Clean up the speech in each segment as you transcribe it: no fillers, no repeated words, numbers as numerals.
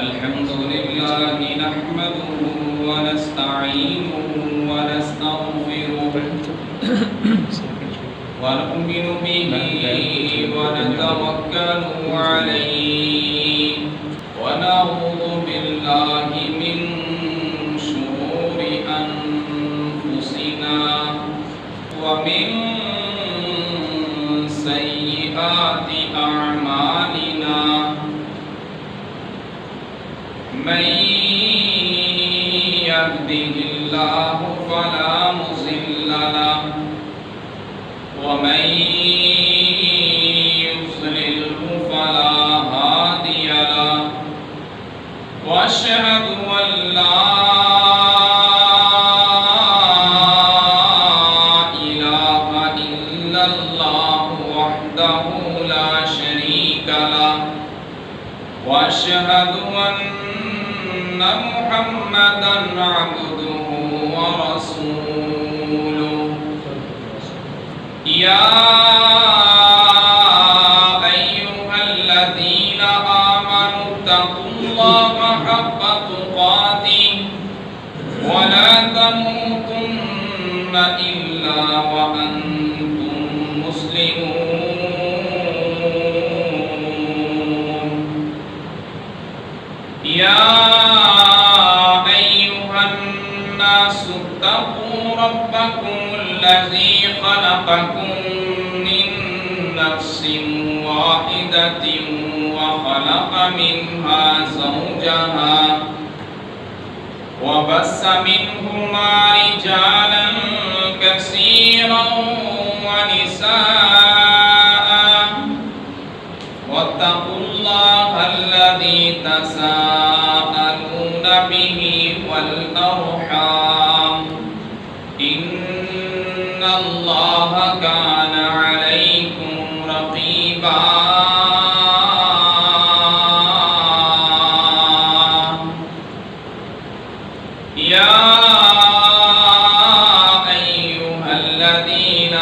الحمد لله نحمده ونستعينه ونستغفره ونؤمن به ونتوكل عليه ونعوذ بالله من شرور أنفسنا ومن سيئات أعمالنا من يهده الله فلا مضل له ومن يضلله فلا هادي له وأشهد أن لا إله إلا الله وحده لا شريك له وأشهد أن محمدا عبده ورسوله يا أيها الذين آمنوا اتقوا الله حق تقاته ولا تموتن إلا وأنتم مسلمون يا أيها الناس اتقوا ربكم الذي خلقكم من نفس واحدة وخلق منها زوجها وبث منهما رجالا كثيرا ونساء واتقوا الله الذي تساءلون به والأرحام إن الله كان عليكم رقيبا يا أيها الذين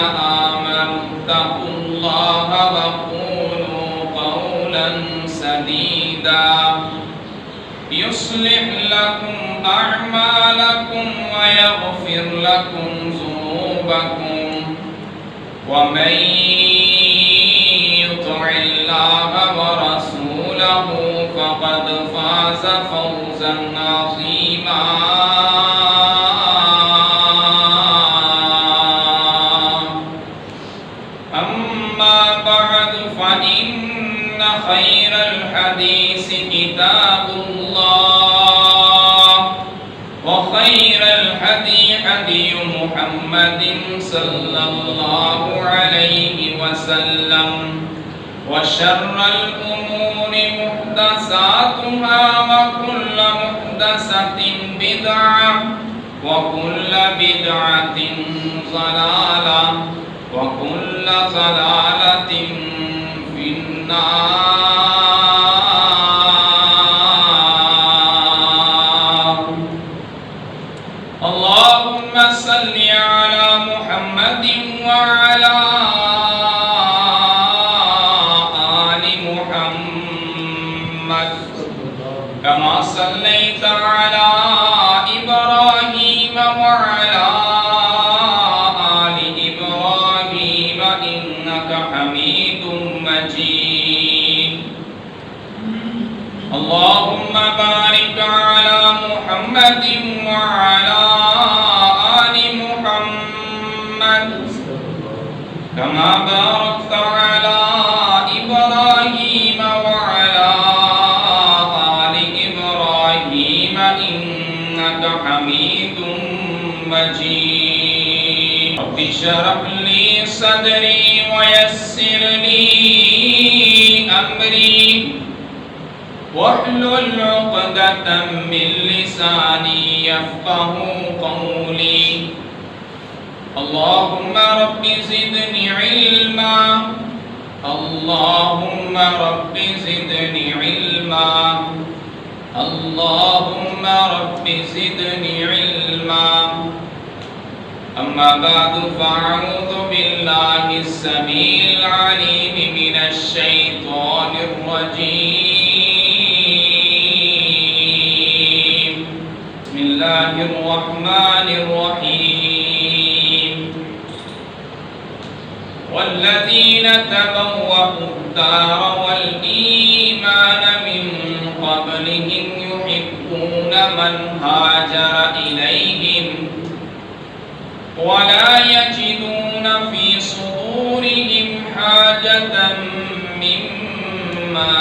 آمنوا اتقوا الله وقولوا قولا سديدا يصلح لكم أعمالكم ويغفر لكم ذنوبكم ومن يطع الله ورسوله فقد فاز فوزا عظيما أما بعد فإن خير الحديث كتاب الله وخير الهدي هدي محمد صلى الله عليه وسلم وشر الأمور محدثاتها وكل محدثة بدعة وكل بدعة ضلالة وكل ضلالة في النار. اللهم صل على محمد وعلى آل محمد كما صليت على إبراهيم وعلى آل إبراهيم إنك حميد مجيد. اللهم بارك على محمد وعلى آل محمد كما باركت على إبراهيم وعلى آل إبراهيم إنك حميد مجيد. رب اشرح لي صدري ويسر لي أمري واحلل عقدة من لساني يفقه قولي. اللهم رب زدني علما اللهم رب زدني علما اللهم رب زدني علما. أما بعد فأعوذ بالله السميع العليم من الشيطان الرجيم الرحمن الرحيم والذين تبوأوا الدار والإيمان من قبلهم يحبون من هاجر إليهم ولا يجدون في صدورهم حاجة مما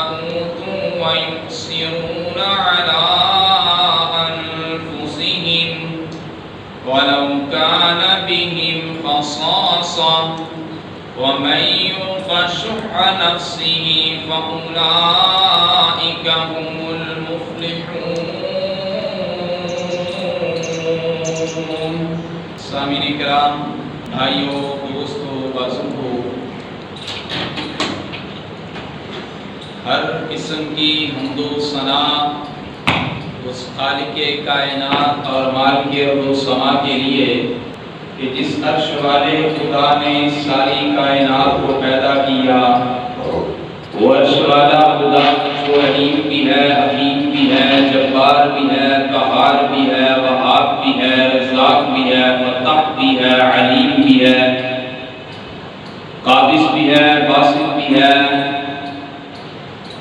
أوتوا ويؤثرون على أنفسهم ولو كان بهم خصاصة ومن يوق شح نفسه فأولئك هم المفلحون. سامعین کرام، بھائیوں، دوستوں، بزرگوں، ہر قسم کی حمد و ثنا اس خالق کائنات اور مالک ارض و سما کے لیے کہ جس عرش والے خدا نے ساری کائنات کو پیدا کیا، وہ عرش والا خدا جو علیم بھی ہے، حکیم بھی ہے، جبار بھی ہے، قہار بھی ہے، وہاب بھی ہے، رزاق بھی ہے، فتح بھی ہے، علیم بھی ہے، قابض بھی ہے، باسط بھی ہے،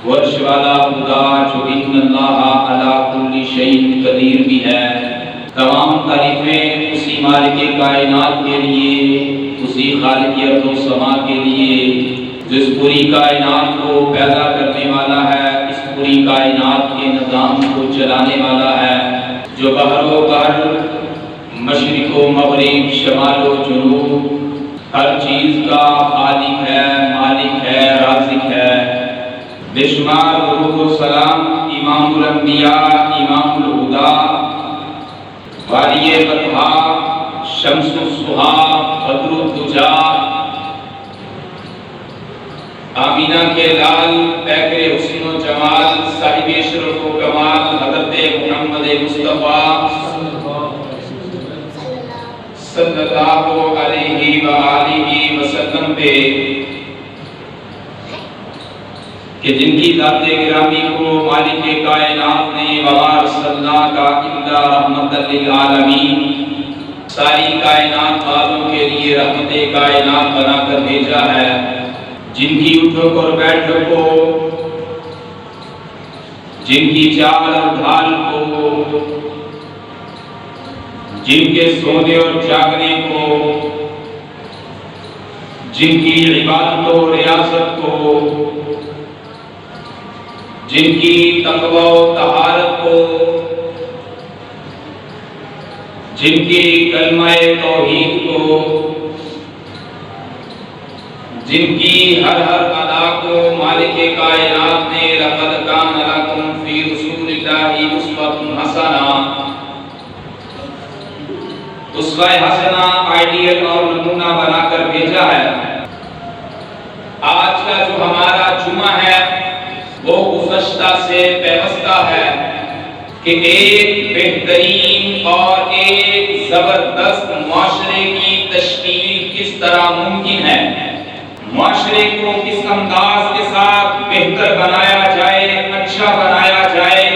وہ عرش والا خدا جو ان اللہ علی کل شیء قدیر بھی ہے. تمام تعریفیں اسی مالک کائنات کے لیے، اسی خالق ارض و سما کے لیے جو اس پوری کائنات کو پیدا کرنے والا ہے، اس پوری کائنات کے نظام کو چلانے والا ہے، جو بحر و بحر، مشرق و مغرب، شمال و جنوب، ہر چیز کا خالق ہے، مالک ہے، رازق ہے. بے شمار درود و سلام امام الانبیاء، امام الہدا، والی بطحا، شمس السحا، بدر الدجا، آمینہ کے لال، پیکر حسن و جمال، صاحب شرف و کمال، حضرت محمد مصطفیٰ صلی اللہ علیہ وآلہ وسلم پہ کہ جن کی ذات گرامی کو مالک کائنات نے وما ارسلناک الا رحمۃ للعالمین، ساری کائنات والوں کے لیے رحمت کائنات بنا کر بھیجا ہے. جن کی اٹھک اور بیٹھک کو، جن کی چال اور ڈھال کو، جن کے سونے اور جاگنے کو، جن کی عبادت و ریاست کو، جن کی تقوی و طہارت کو، جن کی کلمہ توحید کو، جن کی ہر ادا کو مالک کائنات نے لقد کان لکم فی رسول اللہ اسوۃ حسنہ، اسوہ حسنہ آئیڈیل اور نمونہ بنا کر بھیجا ہے. آج کا جو ہمارا جمعہ ہے وہ گزشتہ سے پیوستہ ہے کہ ایک بہترین اور ایک زبردست معاشرے کی تشکیل کس طرح ممکن ہے، معاشرے کو کس انداز کے ساتھ بہتر بنایا جائے، اچھا بنایا جائے.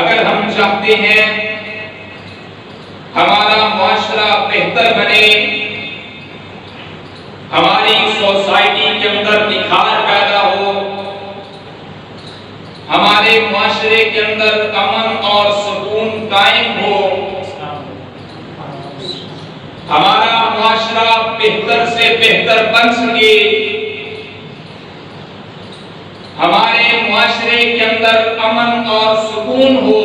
اگر ہم چاہتے ہیں ہمارا معاشرہ بہتر بنے، ہماری سوسائٹی کے اندر نکھار پیدا ہو، ہمارے معاشرے کے اندر امن اور سکون قائم ہو، ہمارا معاشرہ بہتر سے بہتر بن سکے، ہمارے معاشرے کے اندر امن اور سکون ہو،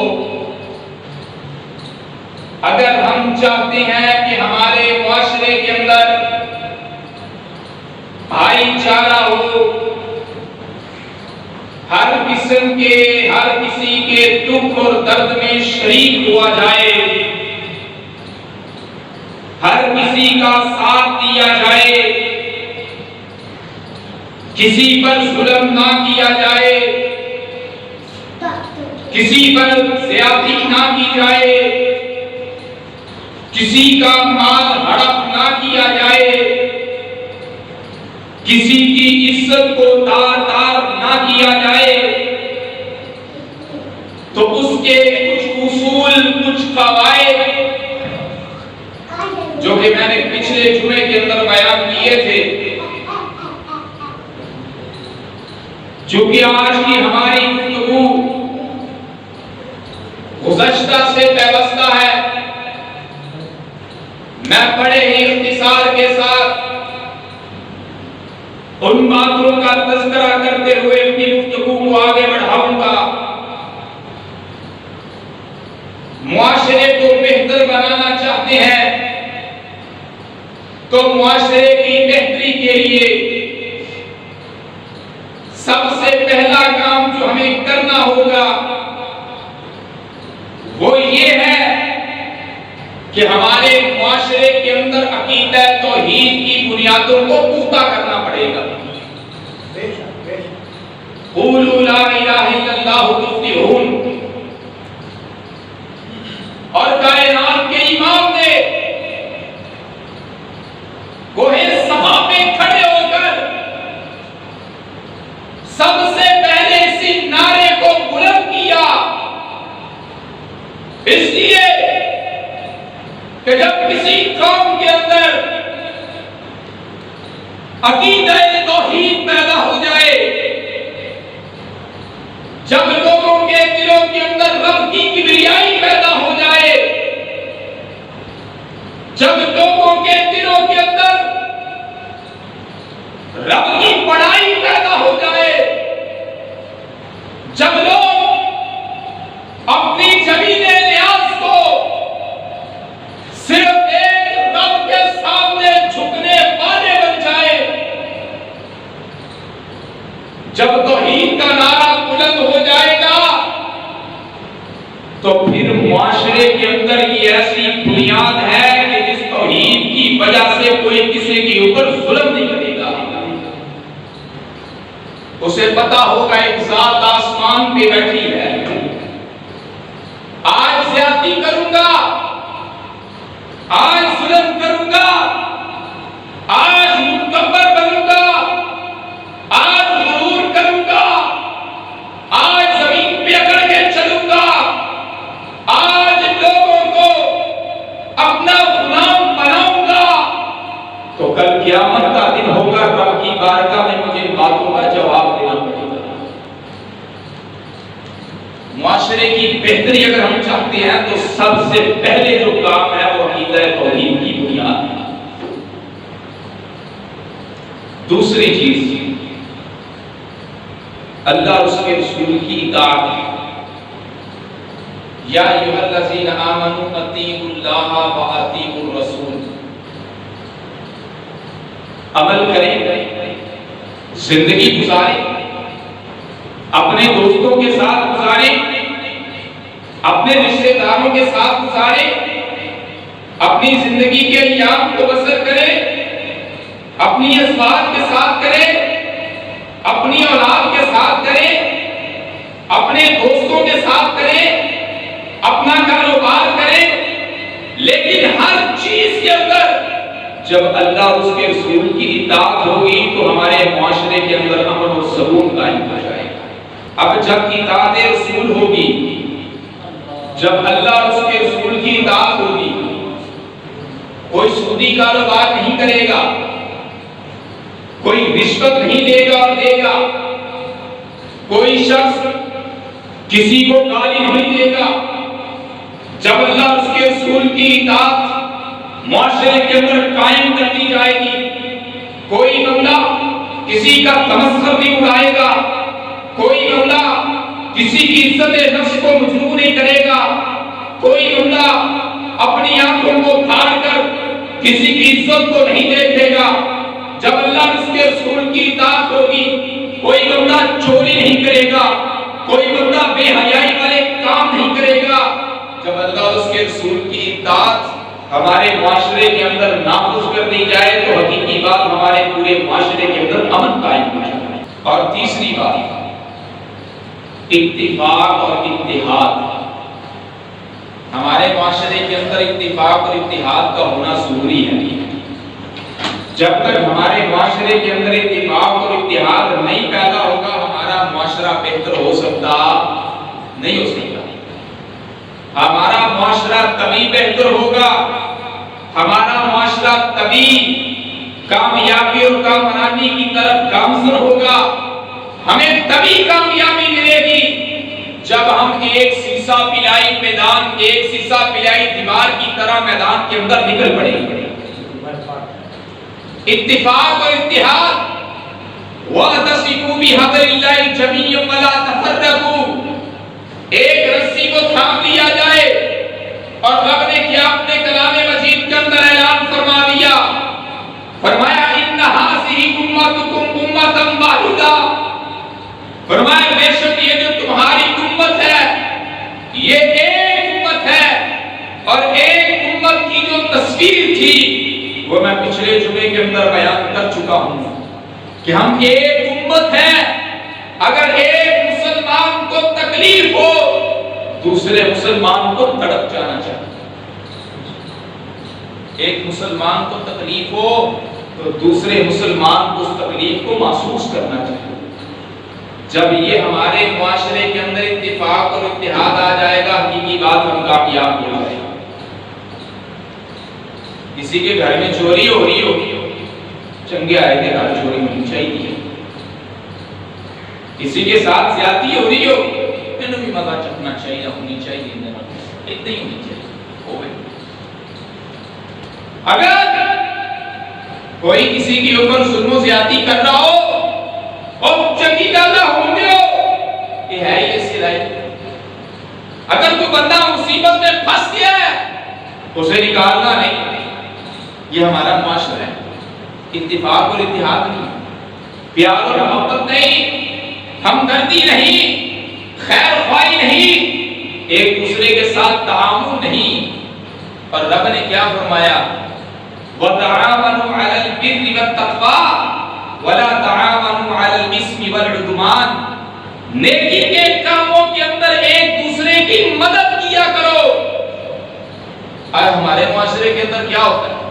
اگر ہم چاہتے ہیں کہ ہمارے معاشرے کے اندر بھائی چارہ ہو، ہر قسم کے، ہر کسی کے دکھ اور درد میں شریک ہوا جائے، ہر کسی کا ساتھ دیا جائے، کسی پر ظلم نہ کیا جائے، کسی پر زیادتی نہ کی جائے، کسی کا مال ہڑپ نہ کیا جائے، کسی کی عزت کو تار تار نہ کیا جائے، تو اس کے کچھ اصول، کچھ قواعد جو کہ میں نے پچھلے جمعے کے اندر بیان کیے تھے، چونکہ آج کی ہماری گفتگو گزشتہ سے پیوستہ ہے، میں بڑے ہی اختصار کے ساتھ ان باتوں کا تذکرہ کرتے ہوئے اپنی گفتگو کو آگے بڑھاؤں گا۔ معاشرے کو بہتر بنانا چاہتے ہیں تو معاشرے کی بہتری کے لیے سب سے پہلا کام جو ہمیں کرنا ہوگا وہ یہ ہے کہ ہمارے معاشرے کے اندر عقیدہ توحید کی بنیادوں کو پختہ کرنا پڑے گا۔ قولوا لا الہ الا اللہ تفلحون۔ اور کائنات کے امام نے کوہ صفا پہ کھڑے ہو کر سب سے پہلے اسی نعرے کو بلند کیا، اس لیے کہ جب کسی قوم کے اندر عقیدہ توحید پیدا ہو جائے، جب لوگوں کے دلوں کے اندر رب کی کبریائی پیدا ہو جائے، جب لوگوں کے دلوں کے اندر رب کی بڑائی پیدا ہو جائے، جب لوگ اپنی زمین نیاز کو صرف ایک رب کے سامنے جھکنے والے بن جائے، جب توحید کا نعرہ بلند ہو جائے گا تو پھر معاشرے کے اندر یہ ایسی بنیاد ہے کہ جس توحید کی وجہ سے کوئی کسی کے اوپر ظلم نہیں کرے گا۔ اسے پتا ہوگا ایک ذات آسمان پہ بیٹھی ہے، آج زیادتی کروں گا، آج ظلم کروں گا، آج متکبر بنوں گا، آج غرور کروں گا، آج زمین پہ اکڑ کے چلوں گا، آج لوگوں کو اپنا غلام بناؤں گا، تو کل قیامت کا دن ہوگا، رب کی بارگاہ میں مجھے ان باتوں کا جواب دینا پڑے گا۔ معاشرے کی بہتری اگر ہم چاہتے ہیں تو سب سے پہلے جو کام ہے وہ عقیدہ توحید کی بنیاد ہے۔ دوسری چیز اللہ اور اس کے رسول کی اطاعت ہے۔ یا ایھا الذین آمنوا اطیعوا اللہ و اطیعوا الرسول۔ عمل کریں، زندگی گزاریں، اپنے دوستوں کے ساتھ گزاریں، اپنے رشتہ داروں کے ساتھ گزاریں، اپنی زندگی کے ایام کو بسر کریں، اپنی ازواج کے ساتھ کریں، اپنی اولاد کے ساتھ کریں، اپنے دوستوں کے ساتھ کریں، اپنا کاروبار کریں، لیکن ہر چیز کے اندر جب اللہ اور اس کے رسول کی اطاعت ہوگی تو ہمارے معاشرے کے اندر امن و سکون قائم ہو جائے گا۔ اب جب اطاعت رسول ہوگی، جب اللہ اور اس کے رسول کی اطاعت ہوگی، کوئی سودی کاروبار نہیں کرے گا، کوئی رشوت نہیں لے گا اور دے گا، کوئی شخص کسی کو گالی نہیں دے گا۔ جب اللہ اور اس کے رسول کی اطاعت معاشرے کے اندر قائم کر دی جائے گی، کوئی بندہ کسی کا تمسخر نہیں اڑائے گا، کوئی بندہ کسی کی عزت نفس کو مجروح نہیں کرے گا، کوئی بندہ اپنی آنکھوں کو پھاڑ کر کسی کی عزت کو نہیں دیکھے گا۔ جب اللہ اور اس کے رسول کی اطاعت ہوگی، کوئی بندہ چوری نہیں کرے گا، کوئی بندہ بے حیائی والے کام نہیں کرے گا۔ جب اللہ اور اس کے رسول کی اطاعت ہمارے معاشرے کے اندر نافذ کر دی جائے تو حقیقی بات ہمارے پورے معاشرے کے اندر امن قائم ہو جائے گا۔ اور تیسری بات اتفاق اور اتحاد۔ ہمارے معاشرے کے اندر اتفاق اور اتحاد کا ہونا ضروری ہے۔ جب تک ہمارے معاشرے کے اندر اتفاق اور اتحاد نہیں پیدا ہوگا، ہمارا معاشرہ بہتر ہو سکتا نہیں ہو سکتا۔ ہمارا معاشرہ تبھی بہتر ہوگا، ہمارا معاشرہ تبھی کامیابی اور کامرانی کی طرف گامزن ہوگا، ہمیں تبھی کامیابی ملے گی جب ہم ایک سیسا پلائی میدان، ایک سیسا پلائی دیوار کی طرح میدان کے اندر نکل پڑیں گے۔ اتفاق اور اتحاد، وَاعْتَصِمُوا بِحَبْلِ اللَّهِ جَمِيعًا وَلَا تَفَرَّقُوا، ایک رسی کو تھام لیا جائے۔ اور رب نے کیا اپنے کلام مجید کے اندر اعلان فرما دیا، فرمایا إِنَّ هَٰذِهِ أُمَّتُكُمْ أُمَّةً وَاحِدَةً، فرمایا بے شک یہ جو تمہاری امت ہے یہ ایک امت ہے، اور ایک امت کی جو تصویر تھی وہ میں پچھلے جمعے کے اندر بیان کر چکا ہوں کہ ہم ایک امت ہیں۔ اگر ایک مسلمان کو تکلیف ہو دوسرے مسلمان کو تڑپ جانا چاہیے، ایک مسلمان کو تکلیف ہو تو دوسرے مسلمان کو اس تکلیف کو محسوس کرنا چاہیے۔ جب یہ ہمارے معاشرے کے اندر اتفاق اور اتحاد آ جائے گا، حقیقی بات ہم کامیاب ہو جائیں گے۔ کسی کے گھر میں چوری ہو رہی ہو، چنگے آئے تھے گھر چوری ہونی چاہیے، کسی کے ساتھ زیادتی ہو رہی ہو انہوں بھی مزہ چکنا چاہیے، ہونی چاہیے، اتنی ہی ہونی چاہیے۔ اگر کوئی کسی کے اوپر ظلم و زیادتی کر رہا ہو اور چنگی ڈالہ ہونے ہو، یہ ہے یہ سلائی۔ اگر کوئی بندہ مصیبت میں پھنس گیا ہے اسے نکالنا نہیں، یہ ہمارا معاشرہ ہے۔ اتفاق اور اتحاد نہیں، پیار اور محبت نہیں، ہمدردی نہیں، خیر خواہی نہیں، ایک دوسرے کے ساتھ تعاون نہیں۔ اور رب نے کیا فرمایا، وَتَعَاوَنُوا عَلَى الْبِرِّ وَالتَّقْوَىٰ وَلَا تَعَاوَنُوا عَلَى الْإِثْمِ وَالْعُدْوَانِ، نیکی کے کاموں کے اندر ایک دوسرے کی مدد کیا کرو۔ آج ہمارے معاشرے کے اندر کیا ہوتا ہے،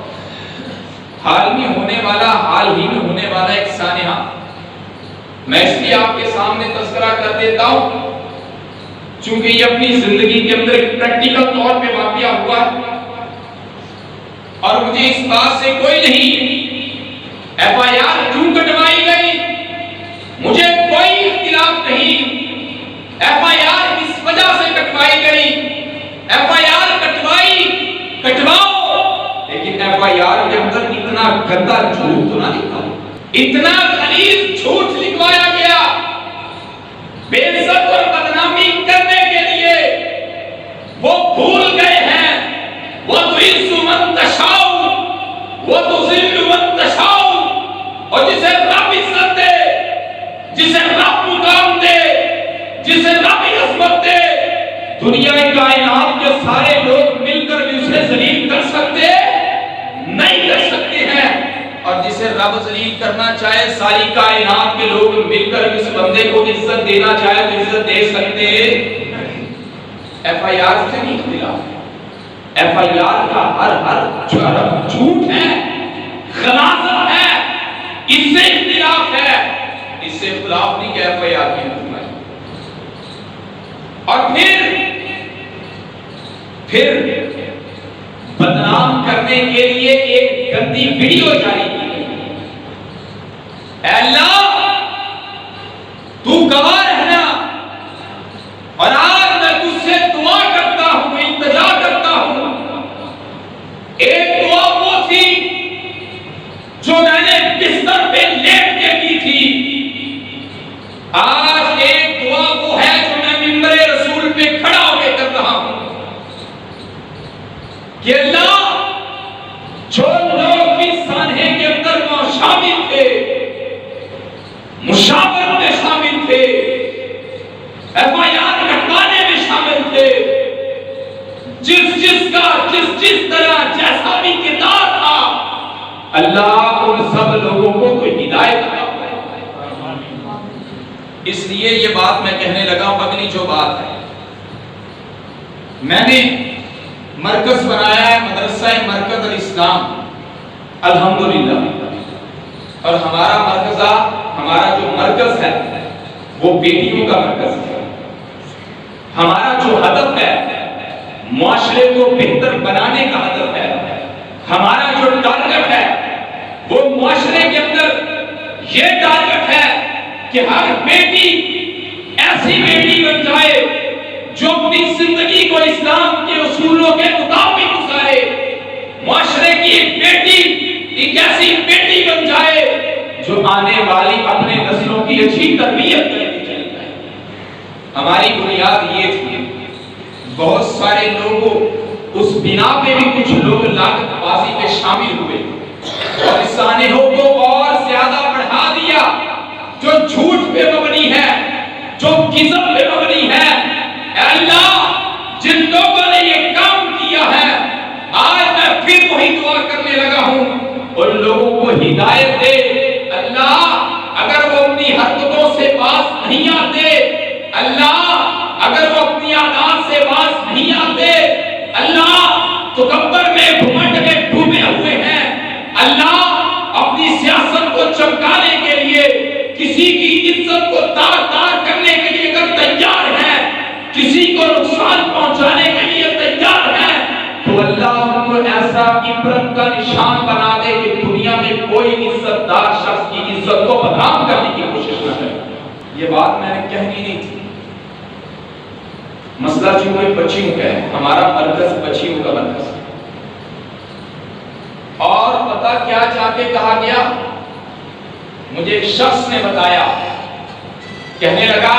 حال ہی میں ہونے والا ایک سانحہ میں اس لیے آپ کے سامنے تذکرہ کر دیتا ہوں چونکہ یہ اپنی زندگی کے اندر ایک پریکٹیکل طور پہ واقعہ ہوا اور مجھے اس بات سے کوئی نہیں ایف آئی آر کیوں کٹوائی گئی، مجھے کوئی اختلاف نہیں ایف آئی آر کس وجہ سے کٹوائی گئی، ایف آئی آر کٹواؤ، لیکن ایف آئی آر کے اندر اتنا گندا جھوٹ تو نہ لکھا، اتنا غلیظ جھوٹ لکھوایا گیا بے عزت اور بدنامی کرنے کے لیے۔ وہ بھول گئے ہیں وَتُعِزُّ مَن تَشَاءُ وَتُذِلُّ مَن تَشَاءُ، اور جسے رب عزت دے، جسے رب مقام دے، جسے رب عظمت دے، دنیا کائنات کے سارے لوگ مل کر بھی اسے ذلیل کر سکتے نہیں کر سکتے ہیں، اور جسے رب ذلیل کرنا چاہے ساری کائنات کے لوگ مل کر اس بندے کو عزت دینا چاہے تو عزت دے سکتے۔ ایف آئی آر سے نہیں اختلاف، ایف آئی آر کا ہر جھوٹ ہے، غلاظت ہے، اس سے اختلاف ہے، اس سے اختلاف نہیں کہ ایف آئی آر کی حکم ہے۔ اور پھر بدنام کرنے کے لیے ایک گندی ویڈیو جاری کی گئی، اے اللہ تو گواہ رہنا، اور آج میں تجھ سے دعا کرتا ہوں، التجا کرتا ہوں۔ ایک دعا وہ تھی جو میں نے بستر پہ لیٹ کے کی تھی، آج ایک دعا وہ ہے جو میں ممبر رسول پہ کھڑا ہو کے کر رہا ہوں کہ اللہ جو لوگ اس سانحے کے اندر شامل تھے، مشاورت میں شامل تھے، ایف آئی آر کٹوانے میں شامل تھے، جس طرح جیسا بھی کردار تھا، اللہ ان سب لوگوں کو کوئی ہدایت عطا فرمائے۔ اس لیے یہ بات میں کہنے لگا ہوں، اگلی جو بات ہے، میں نے مرکز بنایا ہے مدرسہ مرکز الاسلام الحمدللہ، اور ہمارا جو مرکز ہے وہ بیٹیوں کا مرکز ہے۔ ہمارا جو ہدف ہے معاشرے کو بہتر بنانے کا ہدف ہے. ہمارا جو ٹارگٹ ہے وہ معاشرے کے اندر یہ ٹارگٹ ہے کہ ہر بیٹی ایسی بیٹی بن جائے جو اپنی زندگی کو اسلام کے اصولوں کے مطابق گزارے. معاشرے کی ایک بیٹی ایک ایسی بیٹی بن جائے جو آنے والی اپنے نسلوں کی اچھی تربیت کرنے چلی جائے. ہماری بنیاد یہ تھی. بہت سارے لوگوں اس بنا پہ بھی کچھ لوگ لاگت بازی میں شامل ہوئے اور اس سانحوں کو اور زیادہ بڑھا دیا. جو جھوٹ پہ مبنی ہے, جو کذب پہ مبنی ہے, اے اللہ جن لوگوں نے یہ کام کیا ہے آج میں پھر وہی دعا کرنے لگا ہوں ان لوگوں کو ہدایت دے. اللہ اگر وہ اپنی حرکتوں سے باز نہیں آتے, اللہ اگر وہ اپنی عادات سے باز نہیں آتے, اللہ تکبر میں گھمنڈ میں ڈوبے ہوئے ہیں, اللہ اپنی سیاست کو چمکانے کے لیے کسی کی عزت کو تار تار کرنے کے لیے اگر تیار ہے, کسی کو نقصان پہنچانے کے لیے تیار ہے, تو اللہ ان کو ایسا عبرت کا نشان بنا دے کہ دنیا میں کوئی عزت دار شخص کی عزت کو بدنام کرنے کی کوشش نہ کرے. یہ بات میں نے کہنی نہیں تھی. مسئلہ چونکہ بچیوں کا ہے, ہمارا مرکز بچیوں کا مرکز ہے. اور پتہ کیا جا کے کہا گیا, مجھے ایک شخص نے بتایا, کہنے لگا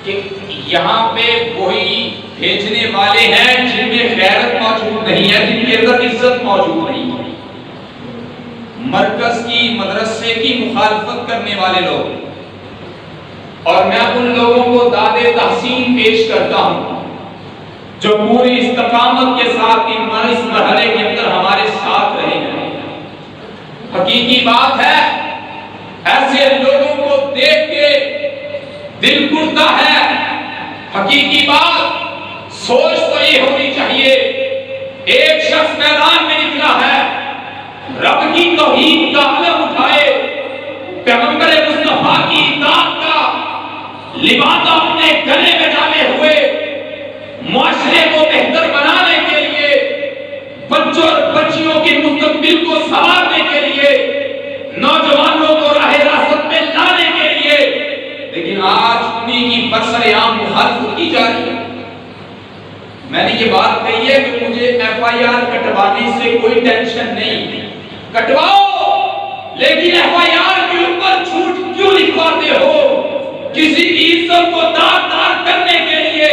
کہ یہاں پہ وہی بھیجنے والے ہیں جن میں غیرت موجود نہیں ہے, جن کے اندر عزت موجود نہیں ہے, مرکز کی مدرسے کی مخالفت کرنے والے لوگ. اور میں ان لوگوں کو داد تحسین پیش کرتا ہوں جو پوری استقامت کے ساتھ اس مرحلے کے اندر ہمارے ساتھ رہے ہیں. حقیقی بات ہے ایسے لوگوں کو دیکھ کے دل ٹوٹتا ہے. حقیقی بات سوچ تو یہ ہونی چاہیے, ایک شخص میدان میں نکلا ہے, رب کی توحید کا علم اٹھائے, پیغمبر مصطفیٰ کی اطاعت کا لبادہ اپنے گلے میں ڈالے ہوئے, معاشرے کو بہتر بنانے کے لیے, بچوں اور بچیوں کے مستقبل کو سنوارنے کے لیے, نوجوانوں کو راہ راست میں لانے کے لیے, لیکن آج انہیں کی برسر عام مخالفت کی جا رہی ہے. میں نے یہ بات کہی ہے کہ مجھے ایف آئی آر کٹوانے سے کوئی ٹینشن نہیں, کٹواؤ, لیکن ایف آئی آر کے اوپر جھوٹ کیوں لکھواتے ہو؟ کسی کی عزت کو دار دار کرنے کے لیے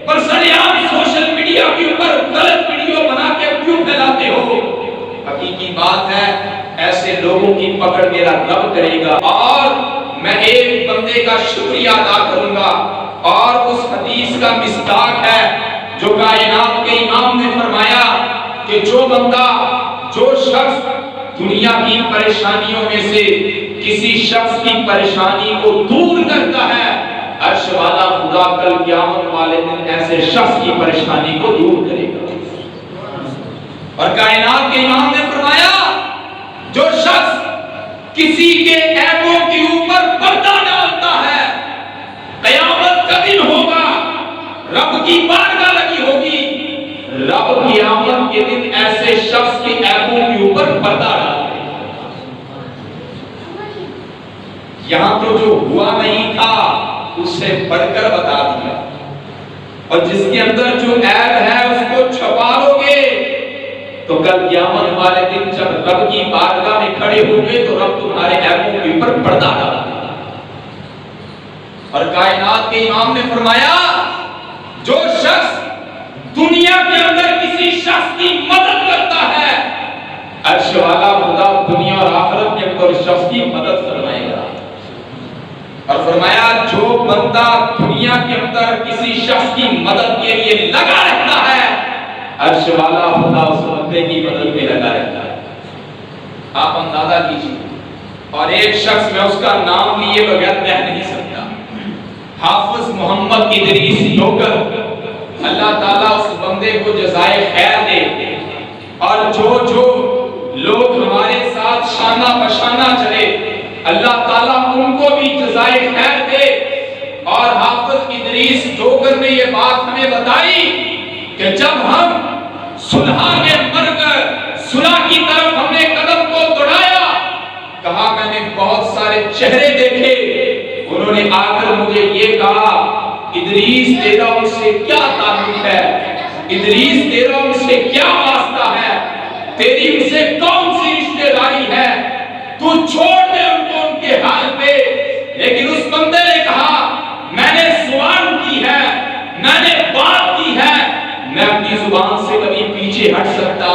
برسریام سوشل میڈیا کے اوپر غلط ویڈیو بنا کے کیوں پھیلاتے ہو؟ حقیقی بات ہے ایسے لوگوں کی پکڑ میرا رب کرے گا. اور میں ایک بندے کا شکریہ ادا کروں گا, اور اس حدیث کا مصداق ہے جو کائنات کے امام نے فرمایا کہ جو بندہ, جو شخص دنیا کی پریشانیوں میں سے کسی شخص کی پریشانی کو دور کرتا ہے, عرش والا خدا کل قیامت والے دن ایسے شخص کی پریشانی کو دور کرے گا. اور کائنات کے امام نے فرمایا جو شخص کسی کے عیبوں کے اوپر پردہ ڈالتا ہے, قیامت کا دن ہوگا, رب کی بارگاہ لگی ہوگی, رب قیامت کے دن ایسے شخص کے عیبوں کے اوپر پردہ ڈالے. یہاں تو جو ہوا نہیں تھا اس سے بڑھ کر بتا دیا, اور جس کے اندر جو عیب ہے اس کو چھپا لو گے تو کل قیامت والے دن جب رب کی بارگاہ میں کھڑے ہوں گے تو رب تمہارے عیبوں کے اوپر پردہ ڈالے گا. اور کائنات کے امام نے فرمایا جو شخص دنیا کے اندر کسی شخص کی مدد کرتا ہے, عرش والا خدا دنیا اور آخرت کے اندر شخص کی مدد فرمائے گا. اور فرمایا جو بندہ دنیا کے اندر کسی شخص کی مدد کے لیے لگا رہتا ہے, عرش والا خدا اس بندے کی مدد میں لگا رہتا ہے. آپ اندازہ کیجیے. اور ایک شخص میں اس کا نام لیے بغیر رہ نہیں سکتا, حافظ محمد ادریس لوگر, اللہ تعالیٰ اس بندے کو جزائے خیر دے, اور جو لوگ ہمارے ساتھ شانہ بشانہ چلے اللہ تعالیٰ ان کو بھی جزائے خیر دے. اور حافظ ادریس ڈوگر نے یہ بات ہمیں بتائی کہ جب ہم صلح کے مرگ صلح کی طرف ہم نے قدم کو بڑھایا، کہا میں نے بہت سارے چہرے دیکھے، انہوں نے آ کر مجھے یہ کہا ادریس تیرا ان سے کیا تعلق ہے، ادریس تیرا ان سے کیا واسطہ ہے، تیری ان سے کون سی رشتہ داری ہے، تو چھوڑ دے ان کو ان کے حال پہ۔ لیکن اس بندے نے کہا میں نے زبان کی ہے، میں نے بات کی ہے، میں اپنی زبان سے کبھی پیچھے ہٹ سکتا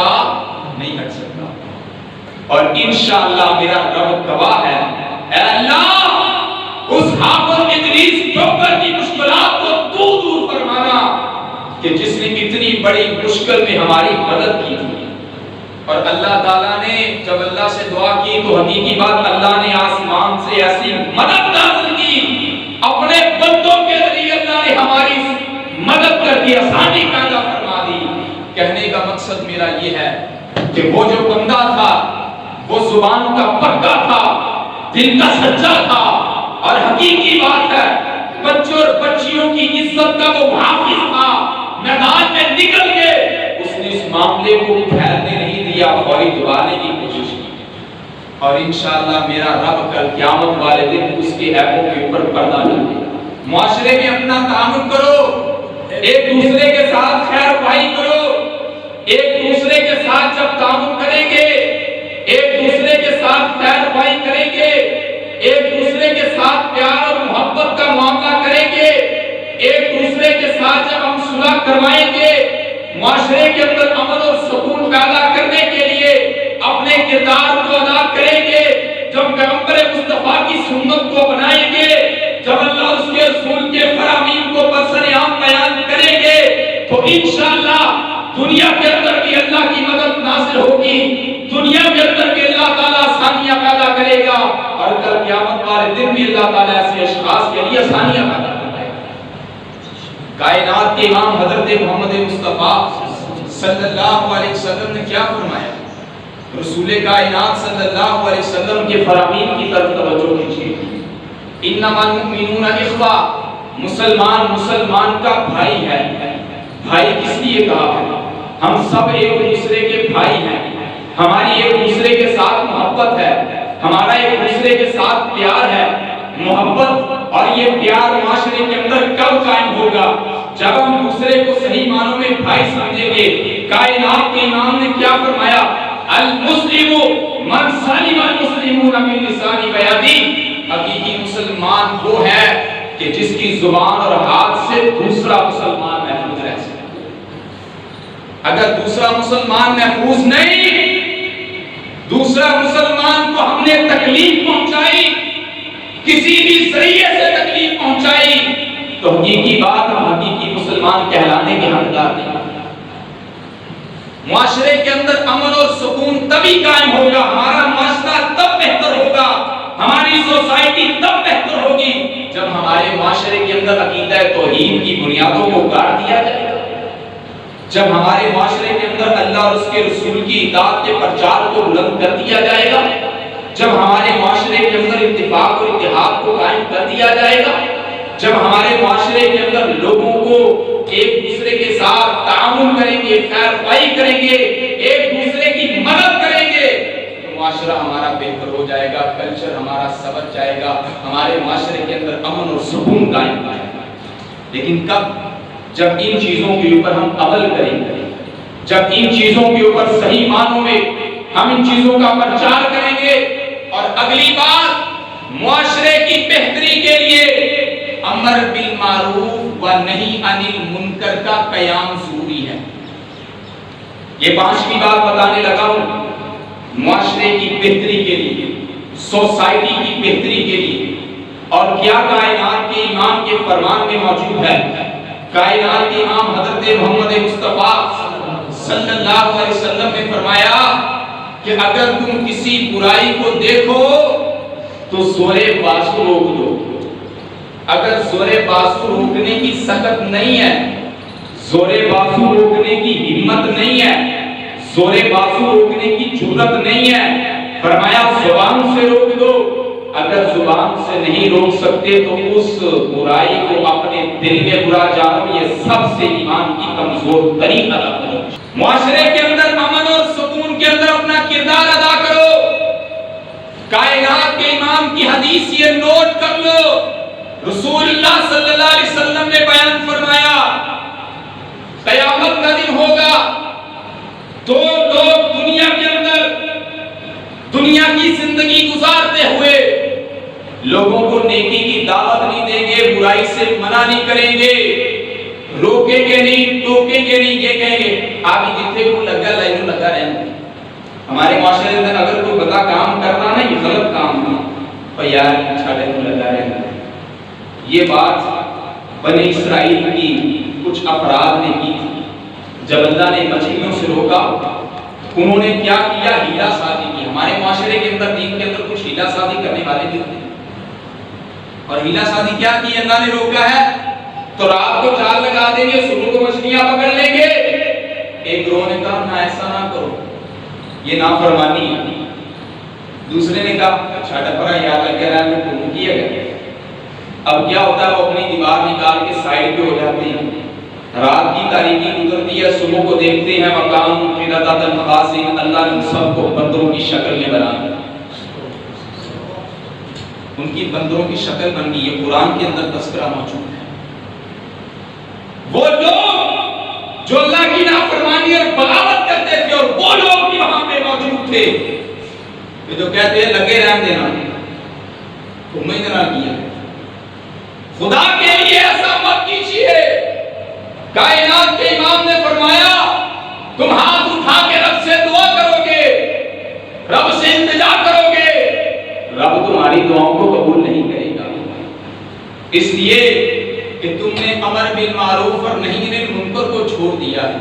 نہیں ہٹ سکتا، اور انشاءاللہ میرا رب گواہ ہے۔ اے اللہ اس حافظ ادریس ڈوگر کی مشکلات کو تو دور فرمانا کہ جس نے اتنی بڑی مشکل میں ہماری مدد کی تھی۔ اور اللہ تعالیٰ نے جب اللہ سے دعا کی تو حقیقی بات اللہ نے آسمان سے ایسی مدد نازل کی، اپنے بندوں کے ذریعے اللہ نے ہماری مدد کر کے آسانی پیدا فرما دی۔ کہنے کا مقصد میرا یہ ہے کہ وہ جو بندہ تھا وہ زبان کا پکا تھا، دل کا سچا تھا، اور حقیقی بات ہے بچوں اور بچیوں کی عزت کا وہ محافظ تھا، میدان میں نکل گئے، اس نے اس معاملے کو پھیلنے نہیں دیا، فوری دبانے کی کوشش کی، اور انشاءاللہ میرا رب کل قیامت والے دن اس کے عیبوں کے اوپر پردہ ڈال دے گا۔ معاشرے میں اپنا تعامل کرو، ایک دوسرے کے ساتھ خیر خواہی کرو، ایک دوسرے کے ساتھ جب تعامل کریں گے، ایک دوسرے کے ساتھ خیر خواہی کریں گے، ایک دوسرے کے ساتھ پیار اور محبت کا معاملہ کریں گے، ایک دوسرے کے ساتھ جب ہم صلح کروائیں گے، معاشرے کے اندر امن اور سکون پیدا کرنے کے لیے اپنے کردار کو ادا کریں گے، جب پیغمبر مصطفیٰ کی سنت کو بنائیں گے، جب اللہ اس کے رسول کے فرامین کو برسر عام بیان کریں گے، تو انشاءاللہ دنیا کے اندر بھی اللہ کی مدد نازل ہوگی، دنیا کے اندر بھی اللہ تعالیٰ آسانیاں پیدا کرے گا، اور کل قیامت والے دن بھی اللہ تعالیٰ ایسے اشخاص کے لیے آسانیاں پیدا کرے گا۔ کائنات کے امام حضرت محمد مصطفیٰ صلی اللہ علیہ وسلم نے کیا فرمایا؟ رسول کائنات صلی اللہ علیہ وسلم کے فرامین کی طرف توجہ کیجیے۔ انما المؤمنون اخوہ، مسلمان کا بھائی ہے۔ بھائی کس لیے کہا ہے؟ ہم سب ایک دوسرے کے بھائی ہیں، ہماری ایک دوسرے کے ساتھ محبت ہے، ہمارا ایک دوسرے کے ساتھ پیار ہے، محبت اور یہ پیار معاشرے کے اندر کب قائم ہوگا؟ جب ہم دوسرے کو صحیح معنوں میں بھائی سمجھیں گے۔ کائنات کے امام نے کیا فرمایا؟ المسلم من سلم المسلمون من لسان ویدی، حقیقی مسلمان وہ ہے کہ جس کی زبان اور ہاتھ سے دوسرا مسلمان محفوظ رہ سکے۔ اگر دوسرا مسلمان محفوظ نہیں، دوسرا مسلمان کو ہم نے تکلیف پہنچائی، کسی بھی ذریعے سے تکلیف پہنچائی، تو حقیقی بات ہم حقیقی مسلمان کہلانے کے حقدار نہیں۔ معاشرے کے اندر امن اور سکون تبھی قائم ہوگا، ہمارا معاشرہ تب بہتر ہوگا، ہماری سوسائٹی تب بہتر ہوگی جب ہمارے معاشرے کے اندر عقیدہ توحید کی بنیادوں کو گاڑ دیا جائے گا، جب ہمارے معاشرے کے اندر اللہ اور اس کے رسول کی اطاعت کے پرچار کو بلند کر دیا جائے گا، جب ہمارے معاشرے کے اندر اتفاق اور اتحاد کو قائم کر دیا جائے گا، جب ہمارے معاشرے کے اندر لوگوں کو ایک دوسرے کے ساتھ تعاون کریں گے، خیر خواہی کریں گے، ایک دوسرے کی مدد کریں گے، تو معاشرہ ہمارا بہتر ہو جائے گا، کلچر ہمارا سبر جائے گا، ہمارے معاشرے کے اندر امن اور سکون قائم ہو جائے گا۔ لیکن کب؟ جب ان چیزوں کے اوپر ہم عمل کریں گے، جب ان چیزوں کے اوپر صحیح معنوں میں ہم ان چیزوں کا پرچار کریں گے۔ اور اگلی بات، معاشرے کی بہتری کے لیے امر بالمعروف و نہی عن المنکر کا قیام ضروری ہے۔ یہ 5ویں بات بتانے لگا ہوں، معاشرے کی بہتری کے لیے، سوسائٹی کی بہتری کے لیے، اور کیا کائنات کے امام کے فرمان میں موجود ہے؟ کائنات کے امام حضرت محمد مصطفیٰ صلی اللہ علیہ وسلم نے فرمایا کہ اگر تم کسی برائی کو دیکھو تو زور بازو روک دو۔ اگر زور بازو روکنے کی سخت نہیں ہے، زور بازو روکنے کی ہمت نہیں ہے، زور بازو روکنے کی جرأت نہیں ہے، فرمایا زبان سے روک دو۔ اگر زبان سے نہیں روک سکتے تو اس برائی کو اپنے دل میں برا جانو، یہ سب سے ایمان کی کمزور ترین علامت ہے۔ معاشرے کے اندر امن اور سکون کے اندر اپنا کردار ادا کرو۔ کائنات کے امام کی حدیث یہ نوٹ کر لو، رسول اللہ صلی اللہ علیہ وسلم نے بیان فرمایا قیامت کا دن ہوگا، دو لوگ دنیا کے اندر دنیا کی زندگی گزارتے ہوئے لوگوں کو نیکی کی دعوت نہیں دیں گے، برائی سے منع نہیں کریں گے، روکیں گے نہیں، ٹوکیں گے نہیں، یہ کہیں گے آپ جتنے کو لگا لائنوں لگا رہے۔ ہمارے معاشرے میں اگر کوئی بتا کام کرنا نا یہ غلط کام ہے اور یار چھاڑے کو لگا رہے۔ یہ بات بنی اسرائیل کی کچھ افراد نے کی تھی جب اللہ نے مچھلیوں سے روکا، انہوں نے کیا کیا؟ ہیلا سازی کی۔ ہمارے معاشرے کے اندر دین کے اندر کچھ ہیلا سازی کرنے والے بھی ہوتے ہیں، اور ہیلا سازی کیا کی؟ اللہ نے روکا ہے تو رات کو جال لگا دیں گے، صبح کو مچھلیاں پکڑ لیں گے۔ ایک گروہ نے کہا نہ ایسا نہ کرو، یہ نافرمانی ہے۔ دوسرے نے کہا اچھا ڈپرا یاد لگ گیا میں تو کیا گیا۔ اب کیا ہوتا ہے وہ اپنی دیوار نکال کے سائڈ پہ ہو جاتے ہیں، رات کی تاریکی گزرتی ہے، صبح کو دیکھتے ہیں مقام قیادت المقاصد، اللہ نے سب کو بندروں کی شکل میں بنایا، ان کی بندروں کی شکل بن گئی۔ یہ قرآن کے اندر تذکرہ موجود ہے۔ وہ لوگ جو اللہ کی نافرمانی اور بغاوت کرتے تھے اور وہ لوگ بھی وہاں پہ موجود تھے، یہ جو کہتے ہیں لگے رہن دینا، تمہیں نہ کیا خدا کے لیے ایسا مت کیجیے۔ کائنات کے امام نے فرمایا تم ہاتھ اٹھا کے رب سے دعا کرو گے، رب سے التجا کرو گے، رب تمہاری دعاؤں کو قبول نہیں کرے گا، اس لیے کہ تم نے امر بالمعروف اور نہی عن المنکر کو چھوڑ دیا ہے،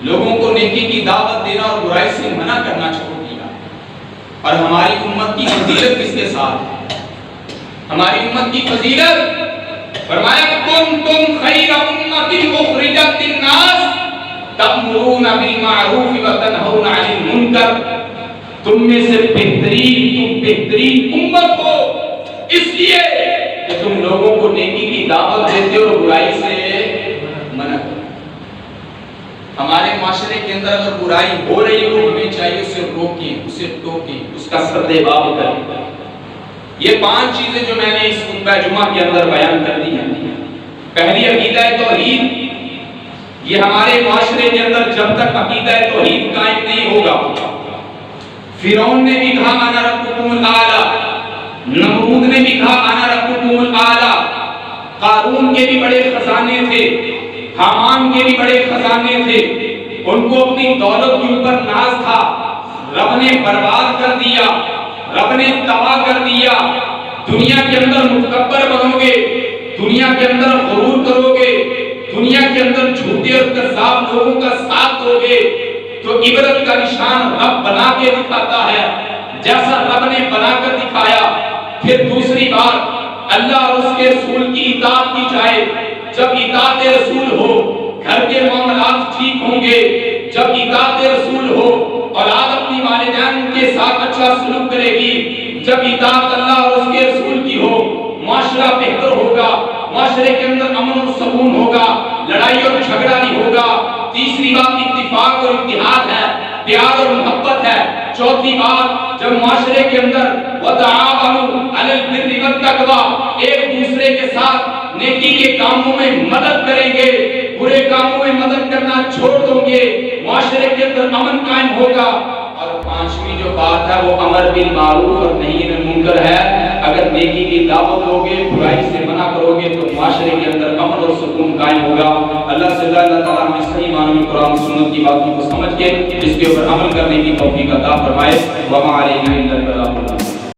لوگوں کو نیکی کی دعوت دینا اور برائی سے منع کرنا چھوڑ دیا۔ اور ہماری امت کی فضیلت کس کے ساتھ ہے؟ ہماری امت کی فضیلت فرمایا کنتم خیر امت اخرجت للناس تأمرون بالمعروف وتنہون عن المنکر، تم میں سے بہترین امت ہو اس لیے کہ تم لوگوں کو نیکی کی دعوت دیتے اور برائی سے منع کرتے۔ ہمارے معاشرے کے اندر اگر برائی ہو رہی ہو ہمیں چاہیے اسے روکیں، اسے ٹوکیں، اس کا سردباب کریں۔ یہ 5 چیزیں جو میں نے اس خطبہ جمعہ کے اندر بیان کر دی ہیں۔ پہلی عقیدہ توحید، یہ ہمارے معاشرے کے اندر جب تک عقیدہ توحید قائم نہیں ہوگا، فرعون نے بھی کہا انا ربکم الاعلی، نمرود نے بھی کہا انا ربکم الاعلی، قارون کے بھی بڑے خزانے تھے، حامان کے بھی بڑے خزانے تھے، ان کو اپنی دولت کے اوپر ناز تھا، رب نے برباد کر دیا، رب نے تباہ کر دیا۔ دنیا کے اندر متکبر بنو گے، دنیا کے اندر غرور کرو گے، دنیا کے اندر جھوٹے اور کذاب لوگوں کا ساتھ دو گے تو عبرت کا نشان رب بنا کے دکھاتا ہے، جیسا رب نے بنا کر دکھایا۔ پھر دوسری بات، اللہ اور اس کے رسول کی اطاعت کی جائے۔ جب اطاعت رسول ہو گھر کے معاملات ٹھیک ہوں گے، جب اطاعت رسول ہو اولاد اپنی والدین کے ساتھ اچھا سلوک کرے گی، جب اطاعت اللہ اور اس کے رسول کی ہو معاشرہ بہتر ہوگا، معاشرے کے اندر امن و سکون ہوگا، لڑائی اور جھگڑا نہیں ہوگا۔ تیسری بات اتفاق اور اتحاد ہے، پیار اور محبت ہے۔ چوتھی بات، جب معاشرے کے اندر وتعاونوا علی البر والتقوی، ایک دوسرے کے ساتھ نیکی کے کاموں میں مدد کریں گے، برے کاموں میں مدد کرنا چھوڑ دو گے، معاشرے کے اندر امن قائم ہوگا۔ اور 5ویں جو بات ہے وہ امر بالمعروف اور نہی عن المنکر ہے۔ اگر نیکی کی دعوت دو گے، برائی سے منع کرو گے تو معاشرے کے اندر امن اور سکون قائم ہوگا۔ اللہ سے اللہ تعالیٰ ہمیں صحیح معنوں میں قرآن و سنت کی باتوں کو سمجھ کے اس کے اوپر عمل کرنے کی توفیق عطا فرمائے۔ وما علینا الا البلاغ۔